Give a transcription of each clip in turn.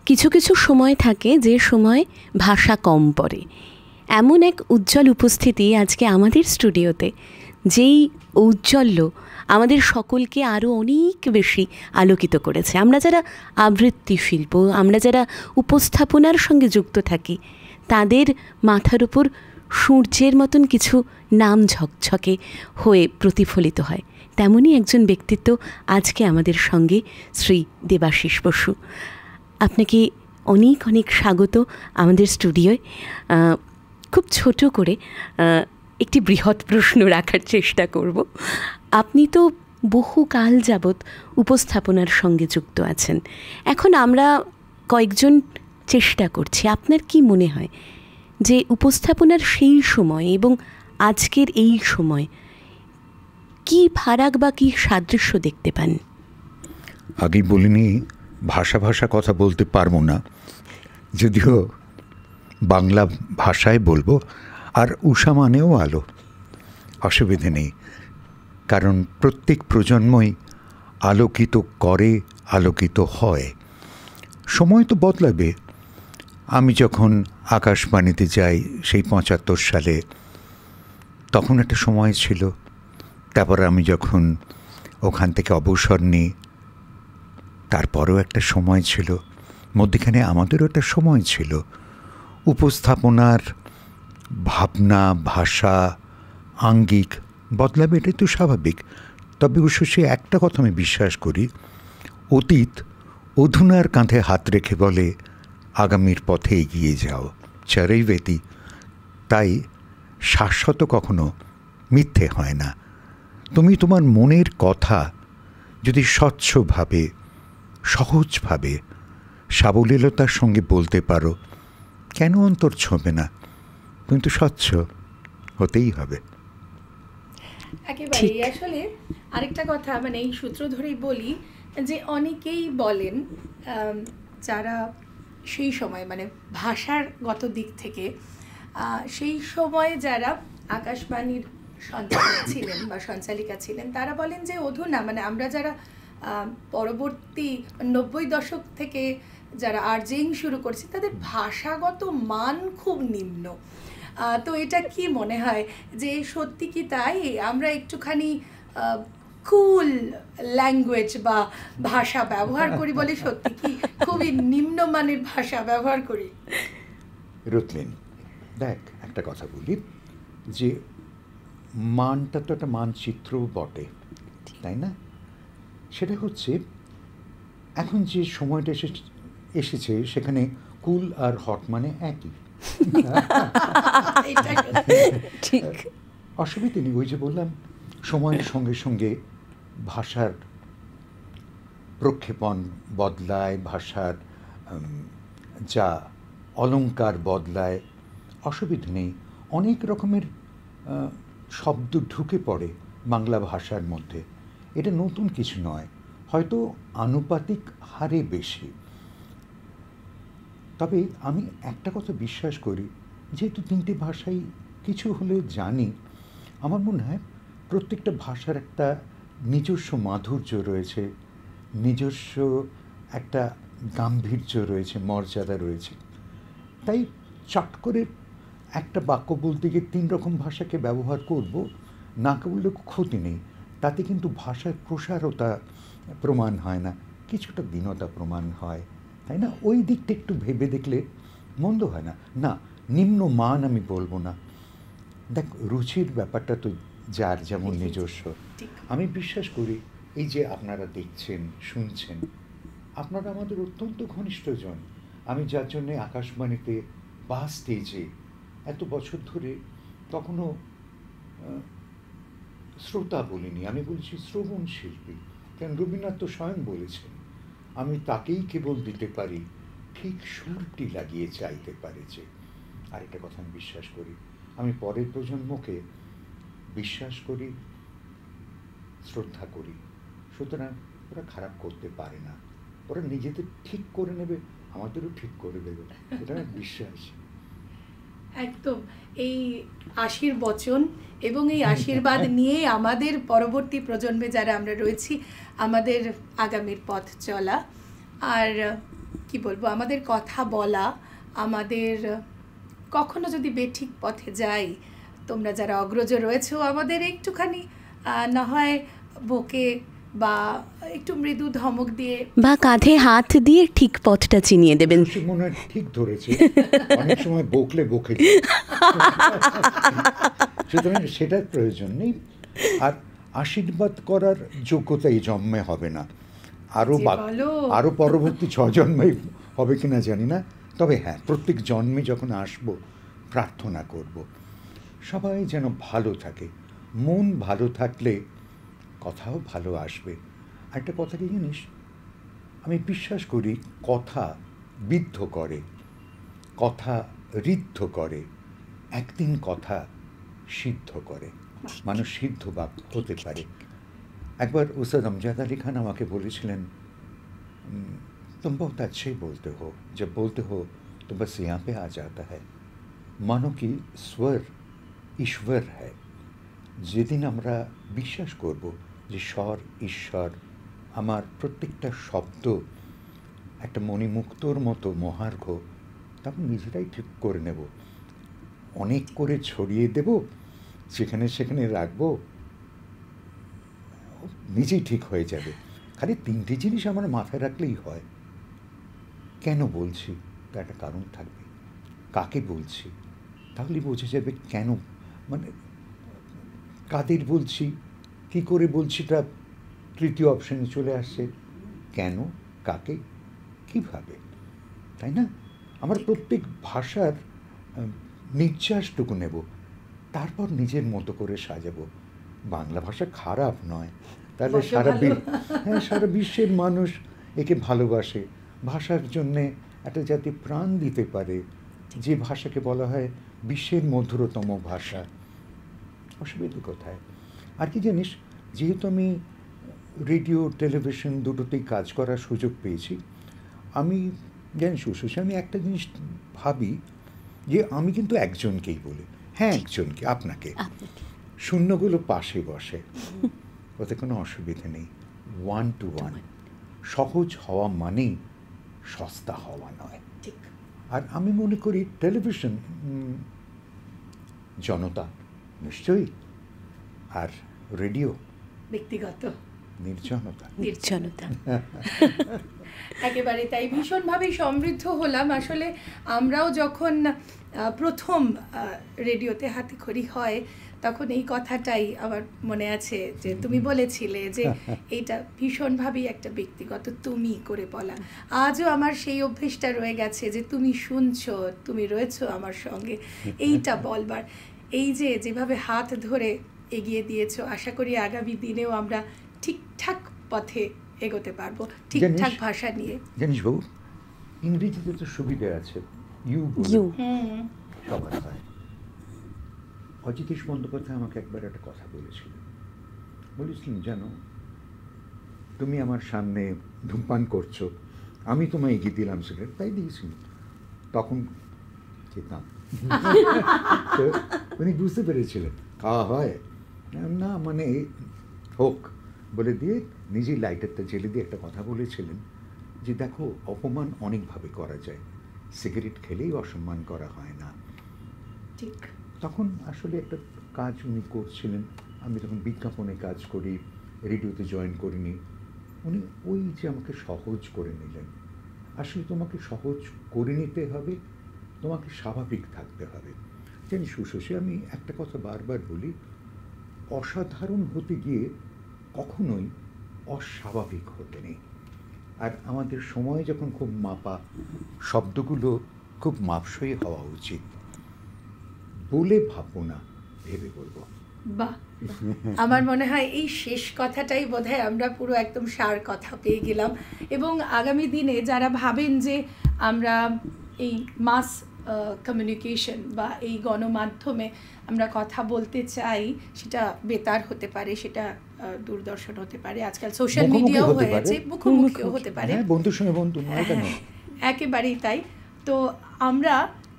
কিছু কিছু সময় থাকে যে সময় ভাষা কম পড়ে। এমন এক উজ্জ্বল উপস্থিতি আজকে আমাদের স্টুডিওতে, যেই ঔজ্জ্বল্য আমাদের সকলকে আরও অনেক বেশি আলোকিত করেছে। আমরা যারা আবৃত্তি শিল্প, আমরা যারা উপস্থাপনার সঙ্গে যুক্ত থাকি, তাদের মাথার উপর সূর্যের মতন কিছু নাম ঝকঝকে হয়ে প্রতিফলিত হয়। তেমনই একজন ব্যক্তিত্ব আজকে আমাদের সঙ্গে, শ্রী দেবাশিস বসু। আপনাকে অনেক অনেক স্বাগত আমাদের স্টুডিওয়। খুব ছোট করে একটি বৃহৎ প্রশ্ন রাখার চেষ্টা করব। আপনি তো বহুকাল যাবৎ উপস্থাপনার সঙ্গে যুক্ত আছেন। এখন আমরা কয়েকজন চেষ্টা করছি, আপনার কি মনে হয় যে উপস্থাপনার সেই সময় এবং আজকের এই সময় কি ফারাক বা কি সাদৃশ্য দেখতে পান? আগেই বলিনি ভাষা কথা বলতে পারবো না, যদিও বাংলা ভাষায় বলবো। আর উষা মানেও আলো, অসুবিধে নেই, কারণ প্রত্যেক প্রজন্মই আলোকিত করে, আলোকিত হয়। সময় তো বদলাবে। আমি যখন আকাশবাণীতে যাই সেই ৭৫ সালে, তখন একটা সময় ছিল। তারপর আমি যখন ওখান থেকে অবসর নিই, তারপরেও একটা সময় ছিল। মধ্যখানে আমাদেরও একটা সময় ছিল। উপস্থাপনার ভাবনা, ভাষা, আঙ্গিক বদলাবে, এটাই তো স্বাভাবিক। তবে অবশ্যই একটা কথা আমি বিশ্বাস করি, অতীত অধুনার কাঁধে হাত রেখে বলে আগামীর পথে এগিয়ে যাও, চরৈবেতি। তাই শাশ্বত কখনো মিথ্যে হয় না। তুমি তোমার মনের কথা যদি স্বচ্ছভাবে, সহজভাবে, সাবলীলতার সঙ্গে বলতে পারো, কেন অন্তর ছোঁবে না? কিন্তু স্বচ্ছ হতেই হবে। একেবারেই। আসলে আরেকটা কথা, মানে এই সূত্র ধরেই বলি যে অনেকেই বলেন যারা সেই সময়, মানে ভাষাগত দিক থেকে সেই সময় যারা আকাশবাণীর সঞ্চালক ছিলেন বা সঞ্চালিকা ছিলেন, তারা বলেন যে অধুনা, মানে আমরা যারা পরবর্তী ৯০ দশক থেকে যারা আরজেইং শুরু করছি, তাদের ভাষাগত মান খুব নিম্ন। তো এটা কি মনে হয় যে সত্যি কি তাই? আমরা একটুখানি কুল ল্যাঙ্গুয়েজ বা ভাষা ব্যবহার করি বলে সত্যি কি খুবই নিম্নমানের ভাষা ব্যবহার করি? রুতলিন, দেখ একটা কথা বলি, যে মানটা তো একটা মানচিত্রও বটে, তাই না? সেটা হচ্ছে এখন যে সময়টা এসেছে সেখানে কুল আর হট মানে একই। ঠিক, অসুবিধে নেই। ওই যে বললাম, সময়ের সঙ্গে সঙ্গে ভাষার প্রক্ষেপণ বদলায়, ভাষার যা অলংকার বদলায়, অসুবিধে নেই। অনেক রকমের শব্দ ঢুকে পড়ে বাংলা ভাষার মধ্যে। এটা নতুন কিছু নয়, হয়তো আনুপাতিক হারে বেশি। তবে আমি একটা কথা বিশ্বাস করি, যেহেতু ৩টে ভাষাই কিছু হলে জানি, আমার মনে হয় প্রত্যেকটা ভাষার একটা নিজস্ব মাধুর্য রয়েছে, নিজস্ব একটা গাম্ভীর্য রয়েছে, মর্যাদা রয়েছে। তাই চট করে একটা বাক্য বলতে গিয়ে ৩ রকম ভাষাকে ব্যবহার করব না করলে ক্ষতি নেই। তাতে কিন্তু ভাষার প্রসারতা প্রমাণ হয় না, কিছুটা দীনতা প্রমাণ হয়, তাই না? ওই দিকটা একটু ভেবে দেখলে মন্দ হয় না। না, নিম্ন মান আমি বলবো না। দেখ, রুচির ব্যাপারটা তো যার যেমন নিজস্ব। আমি বিশ্বাস করি এই যে আপনারা দেখছেন, শুনছেন, আপনারা আমাদের অত্যন্ত ঘনিষ্ঠজন। আমি যার জন্যে আকাশবাণীতে বা স্টেজে এত বছর ধরে কখনো শ্রোতা বলিনি, আমি বলছি শ্রবণ শিল্পী। কারণ রবীন্দ্রনাথ তো স্বয়ং বলেছেন, আমি তাকেই কেবল দিতে পারি ঠিক সুরটি লাগিয়ে চাইতে পারে যে। আর একটা কথা আমি বিশ্বাস করি, আমি পরের প্রজন্মকে বিশ্বাস করি, শ্রদ্ধা করি। সুতরাং ওরা খারাপ করতে পারে না, ওরা নিজেদের ঠিক করে নেবে, আমাদেরও ঠিক করে দেবে, এটা আমার বিশ্বাস। একদম। এই আশীর্বচন এবং এই আশীর্বাদ নিয়ে আমাদের পরবর্তী প্রজন্মে যারা আমরা রয়েছি, আমাদের আগামীর পথ চলা। আর কি বলবো, আমাদের কথা বলা, আমাদের কখনো যদি বেঠিক পথে যাই, তোমরা যারা অগ্রজ রয়েছো আমাদের একটুখানি না হয় বকে বা একটু মৃদু ধমক দিয়ে বা কাঁধে হাত দিয়ে ঠিক পথটা চিনিয়ে দেবেন। সে মনে হয় ঠিক ধরেছে, অনেক সময় বকলে বকে যায়। সুতরাং সেটার প্রয়োজন নেই। আর আশীর্বাদ করার যোগ্যতা এই জন্মে হবে না, আরও পরবর্তী 6 জন্মেই হবে কিনা জানি না। তবে হ্যাঁ, প্রত্যেক জন্মে যখন আসব প্রার্থনা করব সবাই যেন ভালো থাকে। মন ভালো থাকলে কথাও ভালো আসবে। একটা কথা কি জানিস, আমি বিশ্বাস করি কথা বিদ্ধ করে, কথা ঋদ্ধ করে, একদিন কথা সিদ্ধ করে, মানুষ সিদ্ধ বা হতে পারে। একবার উস্তাদ আমজাদ আলী খান আমাকে বলেছিলেন, तुम बहुत अच्छे बोलते हो, जब बोलते हो तो बस यहाँ पे आ जाता है, मानो कि स्वर ईश्वर है। যেদিন আমরা বিশ্বাস করব যে স্বর ঈশ্বর, আমার প্রত্যেকটা শব্দ একটা মণিমুক্তর মতো মহার্ঘ, তখন নিজেরাই ঠিক করে নেব। অনেক করে ছড়িয়ে দেব, যেখানে সেখানে রাখবো, নিজেই ঠিক হয়ে যাবে। খালি 3টে জিনিস আমার মাথায় রাখলেই হয়। কেন বলছি তার একটা কারণ থাকবে, কাকে বলছি তাহলে বোঝা যাবে কেন, মানে কাদের বলছি, কী করে বলছি, তা তৃতীয় অপশানে চলে আসছে। কেন, কাকে, কীভাবে, তাই না? আমার প্রত্যেক ভাষার নির্যাসটুকু নেব, তারপর নিজের মতো করে সাজাবো। বাংলা ভাষা খারাপ নয়, তাহলে সারা বিশ্বের মানুষ একে ভালোবাসে। ভাষার জন্যে একটা জাতি প্রাণ দিতে পারে, যে ভাষাকে বলা হয় বিশ্বের মধুরতম ভাষা। অসুবিধা কোথায়? আর কি জানিস, যেহেতু আমি রেডিও টেলিভিশন দুটোতেই কাজ করার সুযোগ পেয়েছি, আমি জানিস সুশী, আমি একটা জিনিস ভাবি যে আমি কিন্তু একজনকেই বলি, হ্যাঁ একজনকে, আপনাকে। শূন্যগুলো পাশে বসে, ওতে কোনো অসুবিধা নেই। 1 to 1 সহজ হওয়া মানেই সস্তা হওয়া নয়। আর আমি মনে করি টেলিভিশন জনতা নিশ্চয়ই, আর রেডিও ব্যক্তিগত নির্জনতা। একেবারে তাই, ভীষণভাবেই সমৃদ্ধ হলাম। আসলে আমরাও যখন প্রথম রেডিওতে হাতেখড়ি হয়, তখন এই কথাটাই আমার মনে আছে যে তুমি বলেছিলে যে এইটা ভীষণভাবেই একটা ব্যক্তিগত তুমি করে বলা। আজও আমার সেই অভ্যেসটা রয়ে গেছে যে তুমি শুনছো, তুমি রয়েছো আমার সঙ্গে, এইটা বলবার। এই যে যেভাবে হাত ধরে এগিয়ে দিয়েছো, আশা করি আগামী দিনেও আমরা ঠিকঠাক পথে এগোতে পারবো, ঠিকঠাক ভাষা নিয়ে। জানিস বাবু, ইংরেজিতে তো সুবিধা আছে, ইউ সবার হয়। অজিতেশ বন্দ্যোপাধ্যায় আমাকে একবার একটা কথা বলেছিলেন, জানো তুমি আমার সামনে ধূমপান করছো, আমি তোমায় এগিয়ে দিলাম সিগারেট, তাই দিয়েছি, তখন খেতাম। তো উনি বুঝতে পেরেছিলেন খাওয়া হয় না, মানে হোক বলে দিয়ে নিজেই লাইটারটা জেলে দিয়ে একটা কথা বলেছিলেন যে দেখো, অপমান অনেকভাবে করা যায়, সিগারেট খেলেই অসম্মান করা হয় না। ঠিক তখন আসলে একটা কাজ উনি করছিলেন, আমি তখন বিজ্ঞাপনে কাজ করি, রেডিওতে জয়েন করিনি। উনি ওই যে আমাকে সহজ করে নিলেন। আসলে তোমাকে সহজ করে নিতে হবে, তোমাকে স্বাভাবিক থাকতে হবে। জানি সুশী, আমি একটা কথা বারবার বলি, অসাধারণ হতে গিয়ে কখনোই অস্বাভাবিক হতে নেই। আর আমাদের সময় যখন খুব মাপা, শব্দগুলো খুব মাপসই হওয়া উচিত। বলে ভাববো না, ভেবে বলবো। বাহ, আমার মনে হয় এই শেষ কথাটাই বোধহয় আমরা পুরো একদম সার কথা পেয়ে গেলাম। এবং আগামী দিনে যারা ভাবেন যে আমরা এই মাস কমিউনিকেশন বা এই গণমাধ্যমে আমরা কথা বলতে চাই, সেটা বেতার হতে পারে, সেটা দূরদর্শন হতে পারে, আজকাল সোশ্যাল মিডিয়াও হয়েছে, মুখোমুখিও হতে পারে, বন্ধুর সঙ্গে বন্ধু, একেবারেই তাই। তো আমরা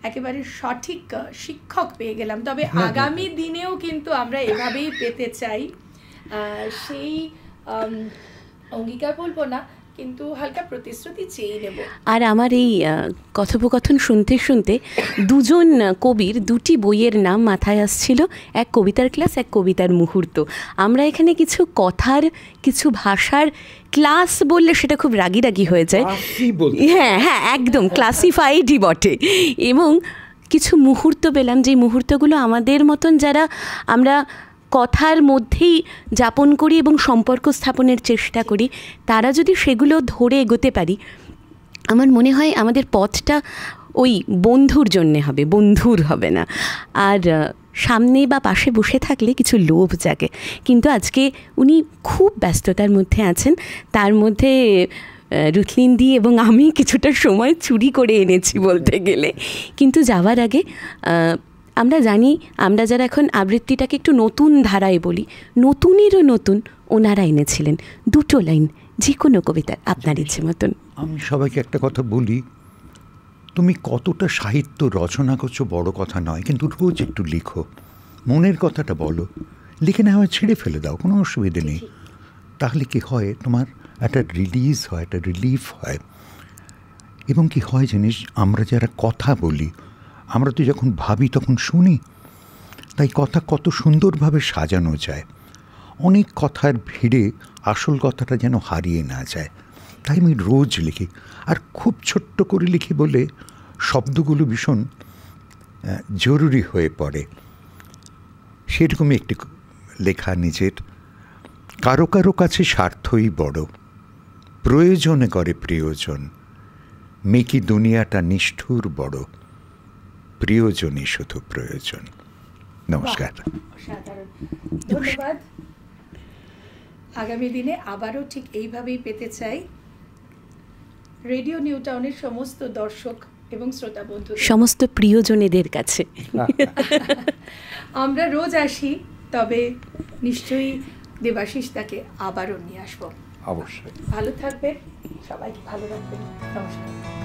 একেবারে সঠিক শিক্ষক পেয়ে গেলাম। তবে আগামী দিনেও কিন্তু আমরা এভাবেই পেতে চাই। সেই অঙ্গীকার বলবো না, কিন্তু হালকা প্রতিশ্রুতি চেয়ে নেব। আর আমার এই কথোপকথন শুনতে শুনতে দুজন কবির দুটি বইয়ের নাম মাথায় আসছিল, এক কবিতার ক্লাস, এক কবিতার মুহূর্ত। আমরা এখানে কিছু কথার, কিছু ভাষার ক্লাস বললে সেটা খুব রাগি রাগি হয়ে যায়। হ্যাঁ হ্যাঁ, একদম ক্লাসিফাইডই বটে। এবং কিছু মুহূর্ত পেলাম, যে মুহূর্তগুলো আমাদের মতন যারা আমরা কথার মধ্যেই যাপন করি এবং সম্পর্ক স্থাপনের চেষ্টা করি, তারা যদি সেগুলো ধরে এগোতে পারি, আমার মনে হয় আমাদের পথটা ওই বন্ধুর জন্যে হবে, বন্ধুর হবে না। আর সামনে বা পাশে বসে থাকলে কিছু লোভ জাগে। কিন্তু আজকে উনি খুব ব্যস্ততার মধ্যে আছেন, তার মধ্যে রুথলিনদি এবং আমি কিছুটা সময় চুরি করে এনেছি বলতে গেলে। কিন্তু যাওয়ার আগে আমরা জানি, আমরা যারা এখন আবৃত্তিটাকে একটু নতুন ধারায় বলি, নতুনেরও নতুন ওনারা এনেছিলেন দুটো লাইন যে কোনো কবিতার, আপনার ইচ্ছে মতন। আমি সবাইকে একটা কথা বলি, তুমি কতটা সাহিত্য রচনা করছো বড় কথা নয়, কিন্তু রোজ একটু লিখো, মনের কথাটা বলো, লিখে না হয় ছেড়ে ফেলে দাও, কোনো অসুবিধে নেই। তাহলে কি হয়, তোমার একটা রিলিজ হয়, একটা রিলিফ হয়। এবং কি হয় জিনিস, আমরা যারা কথা বলি, আমরা তো যখন ভাবি তখন শুনি, তাই কথা কত সুন্দরভাবে সাজানো যায়। অনেক কথার ভিড়ে আসল কথাটা যেন হারিয়ে না যায়। তাই আমি রোজ লিখি, আর খুব ছোট্ট করে লিখি বলে শব্দগুলো ভীষণ জরুরি হয়ে পড়ে। সেরকমই একটি লেখা নিজের। কারো কারো কাছে স্বার্থই বড়, প্রয়োজনে করে প্রিয়জন, মেকি দুনিয়াটা নিষ্ঠুর বড়, প্রিয়জনই শুধু প্রয়োজন। নমস্কার। সাধারণ ধন্যবাদ। আগামী দিনে আবারও ঠিক এইভাবেই পেতে চাই রেডিও নিউ টাউনের সমস্ত দর্শক এবং শ্রোতা বন্ধু, সমস্ত প্রিয়জনেদের কাছে। আমরা রোজ আসি, তবে নিশ্চয়ই দেবাশিস তাকে আবারও নিয়ে আসবো। অবশ্যই। ভালো থাকবেন, সবাইকে ভালো রাখবেন। নমস্কার।